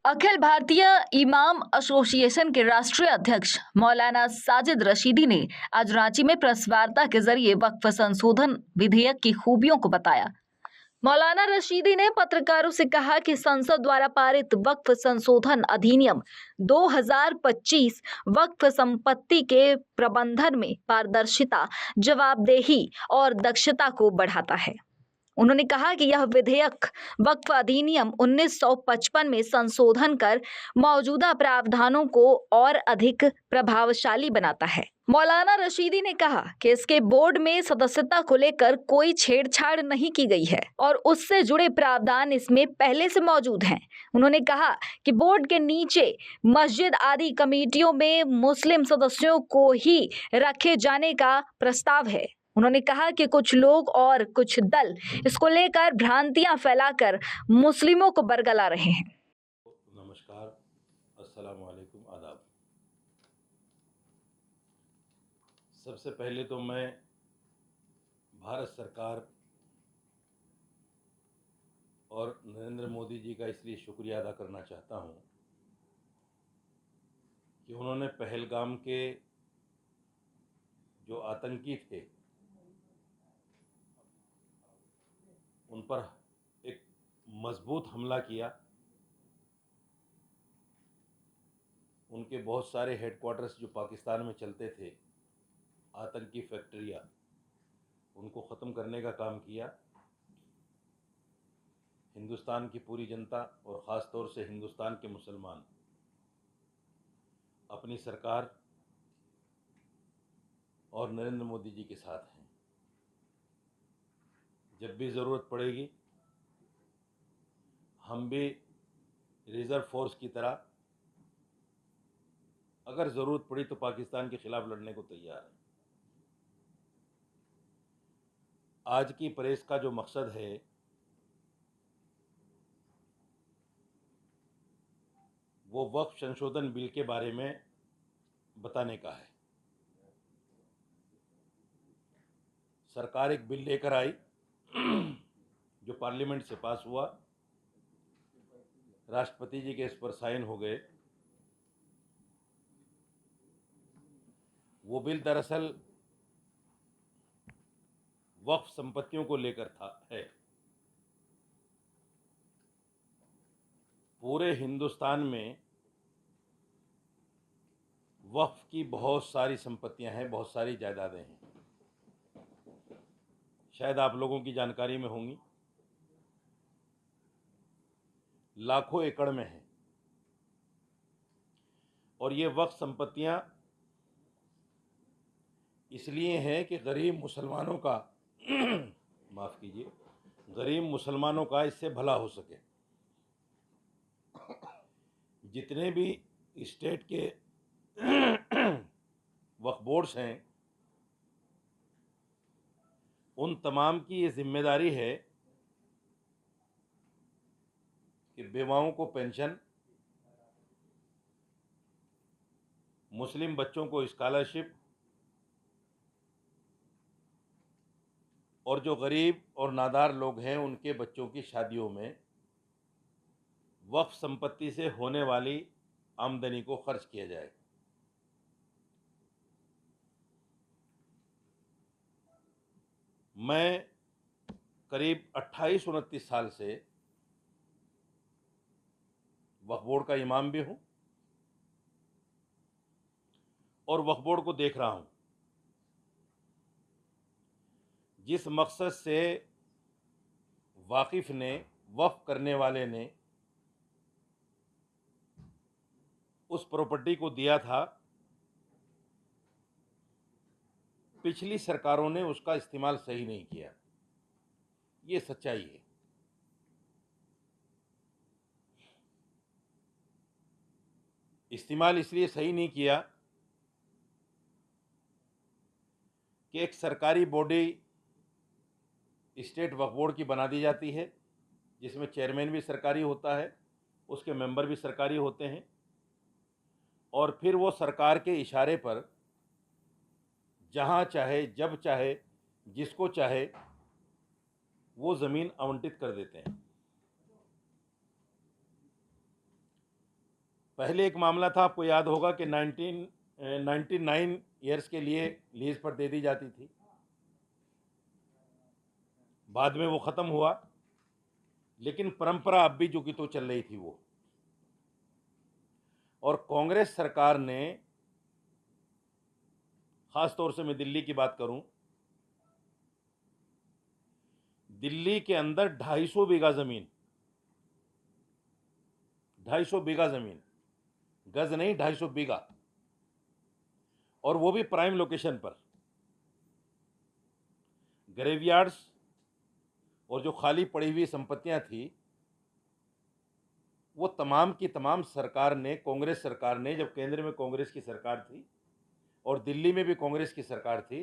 अखिल भारतीय इमाम एसोसिएशन के राष्ट्रीय अध्यक्ष मौलाना साजिद रशीदी ने आज रांची में प्रेस वार्ता के जरिए वक्फ संशोधन विधेयक की खूबियों को बताया। मौलाना रशीदी ने पत्रकारों से कहा कि संसद द्वारा पारित वक्फ संशोधन अधिनियम 2025 वक्फ संपत्ति के प्रबंधन में पारदर्शिता, जवाबदेही और दक्षता को बढ़ाता है। उन्होंने कहा कि यह विधेयक वक्फ अधिनियम 1955 में संशोधन कर मौजूदा प्रावधानों को और अधिक प्रभावशाली बनाता है। मौलाना रशीदी ने कहा कि इसके बोर्ड में सदस्यता को लेकर कोई छेड़छाड़ नहीं की गई है और उससे जुड़े प्रावधान इसमें पहले से मौजूद हैं। उन्होंने कहा कि बोर्ड के नीचे मस्जिद आदि कमेटियों में मुस्लिम सदस्यों को ही रखे जाने का प्रस्ताव है। उन्होंने कहा कि कुछ लोग और कुछ दल इसको लेकर भ्रांतियां फैलाकर मुस्लिमों को बरगला रहे हैं। नमस्कार, अस्सलाम वालेकुम, आदाब। सबसे पहले तो मैं भारत सरकार और नरेंद्र मोदी जी का इसलिए शुक्रिया अदा करना चाहता हूं कि उन्होंने पहलगाम के जो आतंकी थे उन पर एक मजबूत हमला किया। उनके बहुत सारे हेडक्वार्टर्स जो पाकिस्तान में चलते थे, आतंकी फैक्ट्रियाँ, उनको ख़त्म करने का काम किया। हिंदुस्तान की पूरी जनता और ख़ास तौर से हिंदुस्तान के मुसलमान अपनी सरकार और नरेंद्र मोदी जी के साथ हैं। जब भी ज़रूरत पड़ेगी हम भी रिज़र्व फोर्स की तरह अगर ज़रूरत पड़ी तो पाकिस्तान के ख़िलाफ़ लड़ने को तैयार हैं। आज की प्रेस का जो मकसद है वो वक्फ संशोधन बिल के बारे में बताने का है। सरकार एक बिल लेकर आई जो पार्लियामेंट से पास हुआ, राष्ट्रपति जी के इस पर साइन हो गए। वो बिल दरअसल वक्फ संपत्तियों को लेकर है। पूरे हिंदुस्तान में वक्फ की बहुत सारी संपत्तियां हैं, बहुत सारी जायदादें हैं। शायद आप लोगों की जानकारी में होंगी, लाखों एकड़ में है। और ये वक्फ संपत्तियां इसलिए हैं कि गरीब मुसलमानों का माफ़ कीजिए, गरीब मुसलमानों का इससे भला हो सके। जितने भी स्टेट के वक्फ बोर्ड्स हैं उन तमाम की ये जिम्मेदारी है कि बेवाओं को पेंशन, मुस्लिम बच्चों को स्कॉलरशिप और जो गरीब और नादार लोग हैं उनके बच्चों की शादियों में वक्फ संपत्ति से होने वाली आमदनी को खर्च किया जाए। मैं करीब 28-29 साल से वक्फ बोर्ड का इमाम भी हूं और वक्फ बोर्ड को देख रहा हूं। जिस मकसद से वाकिफ ने, वक्फ करने वाले ने उस प्रॉपर्टी को दिया था, पिछली सरकारों ने उसका इस्तेमाल सही नहीं किया। ये सच्चाई है। इस्तेमाल इसलिए सही नहीं किया कि एक सरकारी बॉडी स्टेट वक्फ बोर्ड की बना दी जाती है जिसमें चेयरमैन भी सरकारी होता है, उसके मेंबर भी सरकारी होते हैं और फिर वो सरकार के इशारे पर जहाँ चाहे, जब चाहे, जिसको चाहे वो ज़मीन आवंटित कर देते हैं। पहले एक मामला था, आपको याद होगा कि 1999 ईयर्स के लिए लीज पर दे दी जाती थी, बाद में वो ख़त्म हुआ, लेकिन परंपरा अब भी जो की तो चल रही थी वो। और कांग्रेस सरकार ने, ख़ास तौर से मैं दिल्ली की बात करूं, दिल्ली के अंदर 250 बीघा ज़मीन, 250 बीघा ज़मीन, गज नहीं 250 बीघा, और वो भी प्राइम लोकेशन पर, ग्रेवयार्ड्स और जो खाली पड़ी हुई संपत्तियां थी, वो तमाम की तमाम सरकार ने, कांग्रेस सरकार ने, जब केंद्र में कांग्रेस की सरकार थी और दिल्ली में भी कांग्रेस की सरकार थी,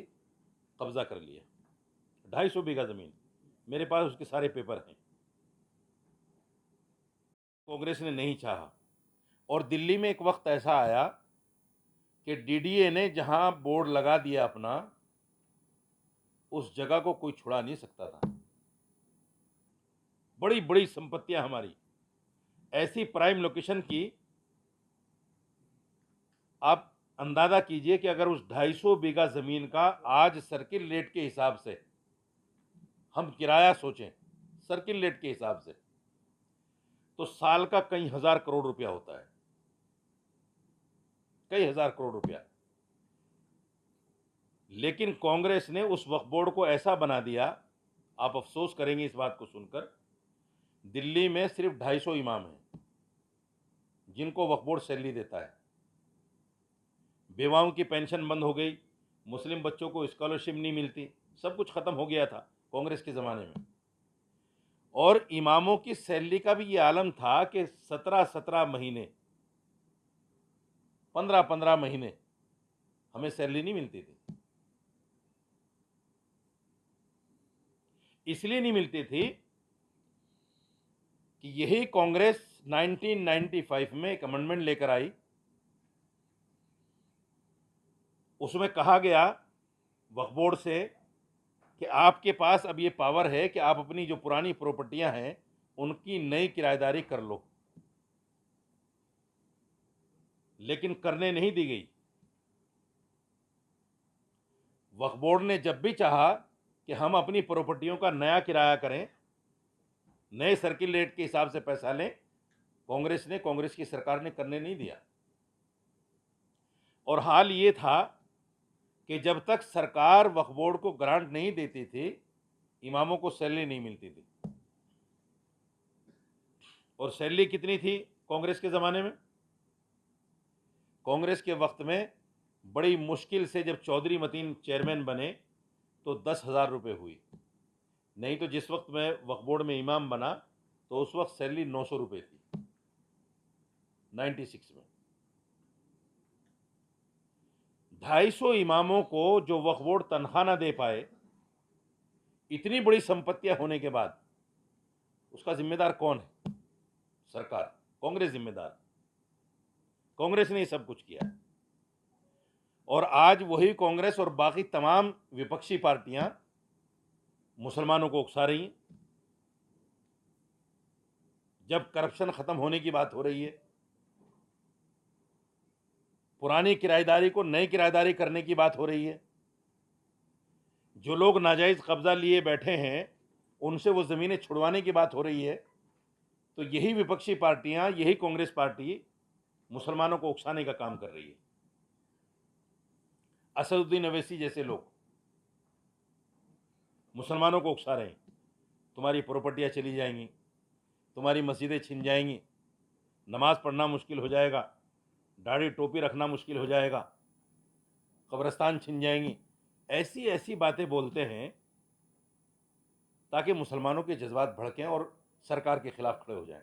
कब्जा कर लिया। 250 बीघा ज़मीन, मेरे पास उसके सारे पेपर हैं। कांग्रेस ने नहीं चाहा, और दिल्ली में एक वक्त ऐसा आया कि डीडीए ने जहां बोर्ड लगा दिया अपना, उस जगह को कोई छुड़ा नहीं सकता था। बड़ी बड़ी संपत्तियां हमारी ऐसी प्राइम लोकेशन की, आप अंदाजा कीजिए कि अगर उस 250 बीघा जमीन का आज सर्किल रेट के हिसाब से हम किराया सोचें, सर्किल रेट के हिसाब से, तो साल का कई हजार करोड़ रुपया होता है, कई हजार करोड़ रुपया। लेकिन कांग्रेस ने उस वक्फ बोर्ड को ऐसा बना दिया, आप अफसोस करेंगे इस बात को सुनकर, दिल्ली में सिर्फ 250 इमाम हैं जिनको वक्फ बोर्ड सैलरी देता है। बेवाओं की पेंशन बंद हो गई, मुस्लिम बच्चों को स्कॉलरशिप नहीं मिलती, सब कुछ खत्म हो गया था कांग्रेस के ज़माने में। और इमामों की सैलरी का भी ये आलम था कि 17-17 महीने, 15-15 महीने हमें सैलरी नहीं मिलती थी। इसलिए नहीं मिलती थी कि यही कांग्रेस 1995 में एक अमेंडमेंट लेकर आई, उसमें कहा गया वक्फ बोर्ड से कि आपके पास अब ये पावर है कि आप अपनी जो पुरानी प्रॉपर्टियां हैं उनकी नई किराएदारी कर लो, लेकिन करने नहीं दी गई। वक्फ बोर्ड ने जब भी चाहा कि हम अपनी प्रॉपर्टियों का नया किराया करें, नए सर्किल रेट के हिसाब से पैसा लें, कांग्रेस की सरकार ने करने नहीं दिया। और हाल ये था कि जब तक सरकार वक्फ बोर्ड को ग्रांट नहीं देती थी, इमामों को सैलरी नहीं मिलती थी। और सैलरी कितनी थी कांग्रेस के ज़माने में? कांग्रेस के वक्त में बड़ी मुश्किल से जब चौधरी मतीन चेयरमैन बने तो 10,000 रुपये हुई, नहीं तो जिस वक्त मैं वक्फ बोर्ड में इमाम बना तो उस वक्त सैलरी 900 रुपये थी, 96 में। 250 इमामों को जो वक्फ बोर्ड तनख्वाह ना दे पाए, इतनी बड़ी संपत्तियां होने के बाद, उसका जिम्मेदार कौन है? सरकार, कांग्रेस जिम्मेदार। कांग्रेस ने ये सब कुछ किया। और आज वही कांग्रेस और बाकी तमाम विपक्षी पार्टियां मुसलमानों को उकसा रही हैं। जब करप्शन खत्म होने की बात हो रही है, पुरानी किराएदारी को नई किराएदारी करने की बात हो रही है, जो लोग नाजायज कब्जा लिए बैठे हैं उनसे वो ज़मीनें छुड़वाने की बात हो रही है, तो यही विपक्षी पार्टियां, यही कांग्रेस पार्टी मुसलमानों को उकसाने का काम कर रही है। असदुद्दीन अवैसी जैसे लोग मुसलमानों को उकसा रहे हैं, तुम्हारी प्रॉपर्टियां चली जाएंगी, तुम्हारी मस्जिदें छिन जाएंगी, नमाज पढ़ना मुश्किल हो जाएगा, दाढ़ी टोपी रखना मुश्किल हो जाएगा, कब्रस्तान छिन जाएंगी। ऐसी ऐसी बातें बोलते हैं ताकि मुसलमानों के जज्बात भड़कें और सरकार के खिलाफ खड़े हो जाएं।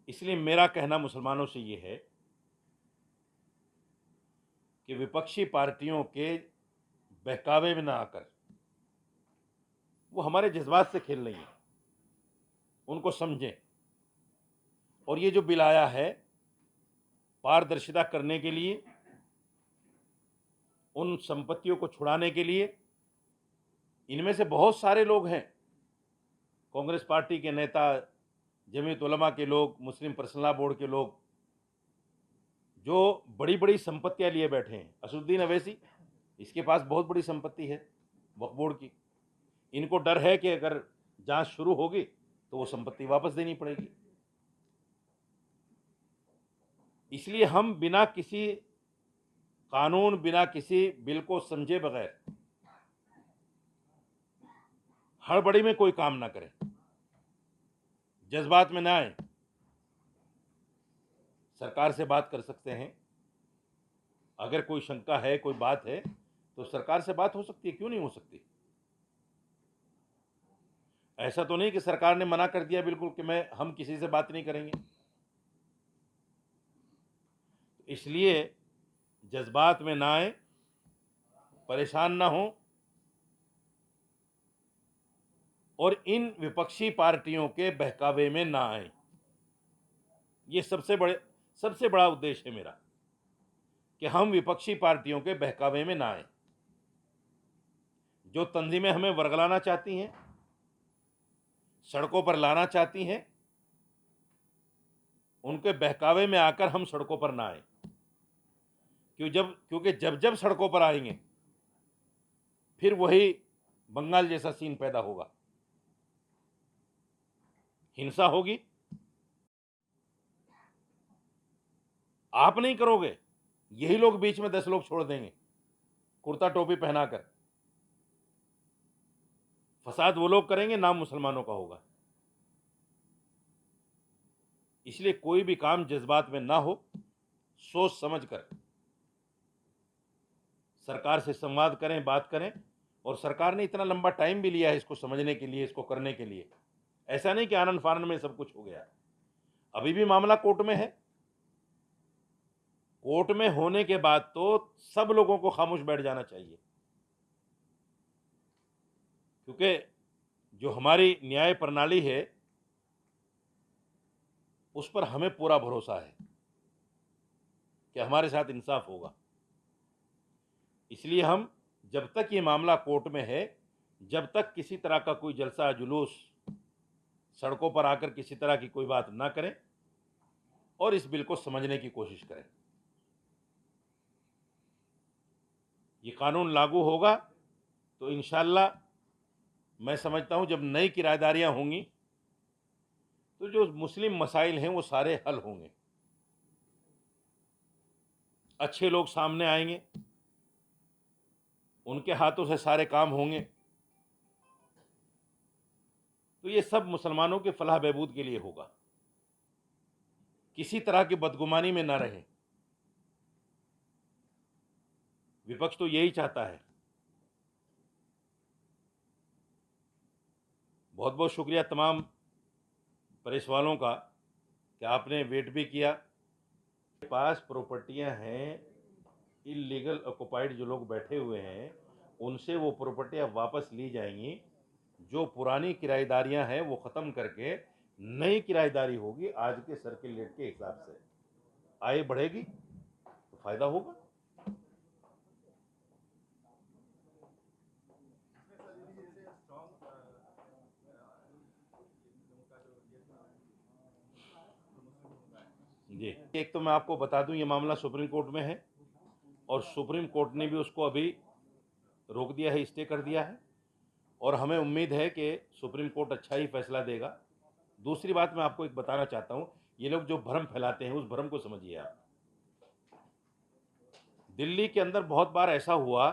इसलिए मेरा कहना मुसलमानों से ये है कि विपक्षी पार्टियों के बहकावे में ना आकर, वो हमारे जज्बात से खेल रही हैं, उनको समझें। और ये जो बिल आया है पारदर्शिता करने के लिए, उन संपत्तियों को छुड़ाने के लिए, इनमें से बहुत सारे लोग हैं, कांग्रेस पार्टी के नेता जमीयत उलमा के लोग, मुस्लिम पर्सनल लॉ बोर्ड के लोग जो बड़ी बड़ी संपत्तियां लिए बैठे हैं। असदुद्दीन अवैसी, इसके पास बहुत बड़ी संपत्ति है वक्फ बोर्ड की। इनको डर है कि अगर जांच शुरू होगी तो वो संपत्ति वापस देनी पड़ेगी। इसलिए हम बिना किसी कानून, बिना किसी बिल को समझे बगैर हड़बड़ी में कोई काम ना करें, जज्बात में ना आए। सरकार से बात कर सकते हैं, अगर कोई शंका है, कोई बात है तो सरकार से बात हो सकती है, क्यों नहीं हो सकती। ऐसा तो नहीं कि सरकार ने मना कर दिया बिल्कुल कि हम किसी से बात नहीं करेंगे। इसलिए जज्बात में ना आए, परेशान ना हो और इन विपक्षी पार्टियों के बहकावे में ना आए। ये सबसे बड़ा उद्देश्य है मेरा, कि हम विपक्षी पार्टियों के बहकावे में ना आए। जो तंजीमें हमें वर्गलाना चाहती हैं, सड़कों पर लाना चाहती हैं, उनके बहकावे में आकर हम सड़कों पर ना आए। क्योंकि जब जब सड़कों पर आएंगे फिर वही बंगाल जैसा सीन पैदा होगा, हिंसा होगी। आप नहीं करोगे, यही लोग बीच में 10 लोग छोड़ देंगे कुर्ता टोपी पहनाकर। फसाद वो लोग करेंगे, नाम मुसलमानों का होगा। इसलिए कोई भी काम जज्बात में ना हो, सोच समझकर सरकार से संवाद करें, बात करें। और सरकार ने इतना लंबा टाइम भी लिया है इसको समझने के लिए, इसको करने के लिए। ऐसा नहीं कि आनन फानन में सब कुछ हो गया। अभी भी मामला कोर्ट में है। कोर्ट में होने के बाद तो सब लोगों को खामोश बैठ जाना चाहिए, क्योंकि जो हमारी न्याय प्रणाली है उस पर हमें पूरा भरोसा है कि हमारे साथ इंसाफ होगा। इसलिए हम जब तक ये मामला कोर्ट में है, जब तक किसी तरह का कोई जलसा जुलूस, सड़कों पर आकर किसी तरह की कोई बात ना करें और इस बिल को समझने की कोशिश करें। ये कानून लागू होगा तो इंशाअल्लाह मैं समझता हूं जब नई किराएदारियां होंगी तो जो मुस्लिम मसाइल हैं वो सारे हल होंगे, अच्छे लोग सामने आएंगे, उनके हाथों से सारे काम होंगे। तो ये सब मुसलमानों के फलाह बहबूद के लिए होगा। किसी तरह की बदगुमानी में ना रहे। विपक्ष तो यही चाहता है। बहुत बहुत शुक्रिया तमाम प्रेस वालों का कि आपने वेट भी किया। पास प्रॉपर्टियां हैं, इलीगल ऑक्युपाइड जो लोग बैठे हुए हैं उनसे वो प्रॉपर्टियां वापस ली जाएंगी। जो पुरानी किराएदारियां हैं वो ख़त्म करके नई किराएदारी होगी। आज के सर्किल रेट के हिसाब से आय बढ़ेगी तो फायदा होगा। जी, एक तो मैं आपको बता दूं ये मामला सुप्रीम कोर्ट में है और सुप्रीम कोर्ट ने भी उसको अभी रोक दिया है, स्टे कर दिया है और हमें उम्मीद है कि सुप्रीम कोर्ट अच्छा ही फैसला देगा। दूसरी बात मैं आपको एक बताना चाहता हूं, ये लोग जो भ्रम फैलाते हैं उस भ्रम को समझिए आप। दिल्ली के अंदर बहुत बार ऐसा हुआ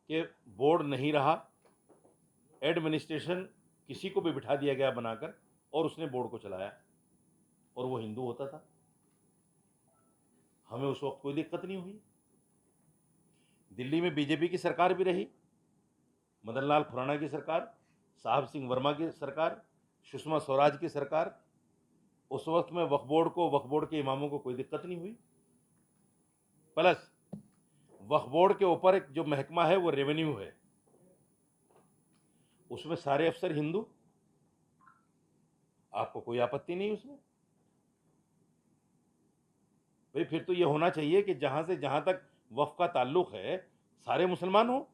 कि बोर्ड नहीं रहा, एडमिनिस्ट्रेशन किसी को भी बिठा दिया गया बनाकर और उसने बोर्ड को चलाया और वो हिंदू होता था। हमें उस वक्त कोई दिक्कत नहीं हुई। दिल्ली में बीजेपी की सरकार भी रही, मदन लाल खुराना की सरकार, साहब सिंह वर्मा की सरकार, सुषमा स्वराज की सरकार। उस वक्त में वक्फ बोर्ड के इमामों को कोई दिक्कत नहीं हुई। प्लस वक्फ बोर्ड के ऊपर एक जो महकमा है वो रेवेन्यू है, उसमें सारे अफसर हिंदू, आपको कोई आपत्ति नहीं उसमें। भाई फिर तो ये होना चाहिए कि जहां से जहां तक वक्फ का ताल्लुक है सारे मुसलमान हो।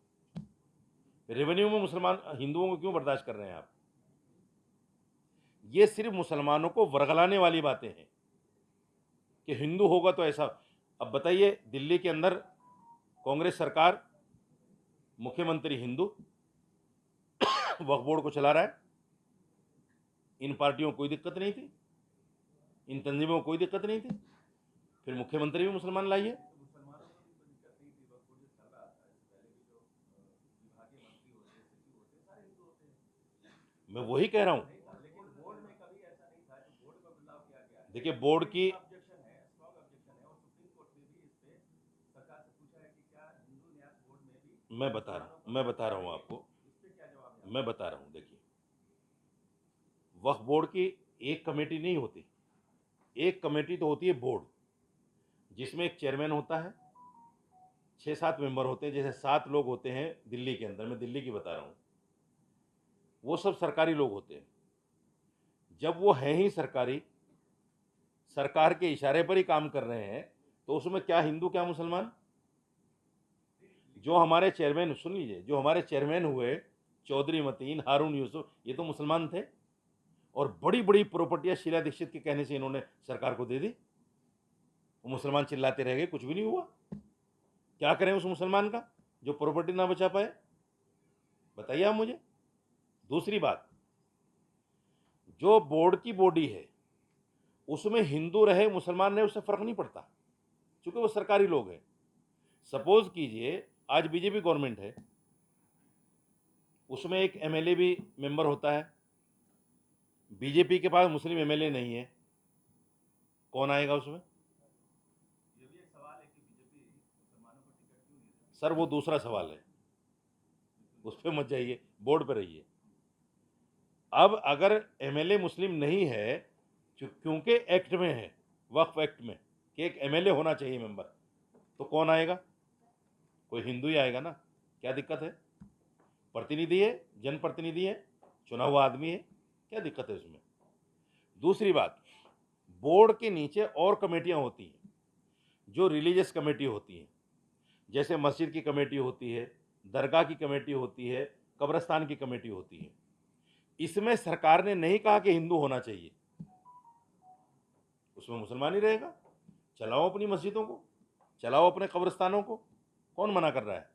रेवेन्यू में मुसलमान हिंदुओं को क्यों बर्दाश्त कर रहे हैं आप? ये सिर्फ मुसलमानों को वर्गलाने वाली बातें हैं कि हिंदू होगा तो ऐसा। अब बताइए, दिल्ली के अंदर कांग्रेस सरकार, मुख्यमंत्री हिंदू, वक्फ बोर्ड को चला रहा है। इन पार्टियों को कोई दिक्कत नहीं थी, इन तंजीमों को कोई दिक्कत नहीं थी, फिर मुख्यमंत्री भी मुसलमान लाइए। मैं वही कह रहा हूं। देखिए, बोर्ड की मैं बता रहा हूं आपको, मैं बता रहा हूं। देखिए, वक्फ बोर्ड की एक कमेटी नहीं होती, एक कमेटी तो होती है बोर्ड, जिसमें एक चेयरमैन होता है, 6-7 मेंबर होते हैं। जैसे 7 लोग होते हैं दिल्ली के अंदर, मैं दिल्ली की बता रहा हूं, वो सब सरकारी लोग होते हैं। जब वो हैं ही सरकारी, सरकार के इशारे पर ही काम कर रहे हैं, तो उसमें क्या हिंदू क्या मुसलमान। जो हमारे चेयरमैन, सुन लीजिए, जो हमारे चेयरमैन हुए चौधरी मतीन, हारून यूसुफ, ये तो मुसलमान थे, और बड़ी बड़ी प्रॉपर्टियां शीला दीक्षित के कहने से इन्होंने सरकार को दे दी। वो मुसलमान चिल्लाते रह गए, कुछ भी नहीं हुआ। क्या करें उस मुसलमान का जो प्रॉपर्टी ना बचा पाए, बताइए आप मुझे। दूसरी बात, जो बोर्ड की बॉडी है उसमें हिंदू रहे मुसलमान रहे उससे फर्क नहीं पड़ता, क्योंकि वो सरकारी लोग हैं। सपोज कीजिए आज बीजेपी गवर्नमेंट है, उसमें एक एमएलए भी मेंबर होता है, बीजेपी के पास मुस्लिम एमएलए नहीं है, कौन आएगा उसमें? सर वो दूसरा सवाल है, उस पर मत जाइए, बोर्ड पर रहिए। अब अगर एमएलए मुस्लिम नहीं है, क्योंकि एक्ट में है, वक्फ एक्ट में, कि एक एमएलए होना चाहिए मेंबर, तो कौन आएगा? कोई हिंदू ही आएगा ना। क्या दिक्कत है? प्रतिनिधि है, जनप्रतिनिधि है, चुना हुआ आदमी है, क्या दिक्कत है उसमें? दूसरी बात, बोर्ड के नीचे और कमेटियां होती हैं, जो रिलीजियस कमेटी होती हैं, जैसे मस्जिद की कमेटी होती है, दरगाह की कमेटी होती है, कब्रिस्तान की कमेटी होती है। इसमें सरकार ने नहीं कहा कि हिंदू होना चाहिए, उसमें मुसलमान ही रहेगा। चलाओ अपनी मस्जिदों को, चलाओ अपने कब्रिस्तानों को, कौन मना कर रहा है?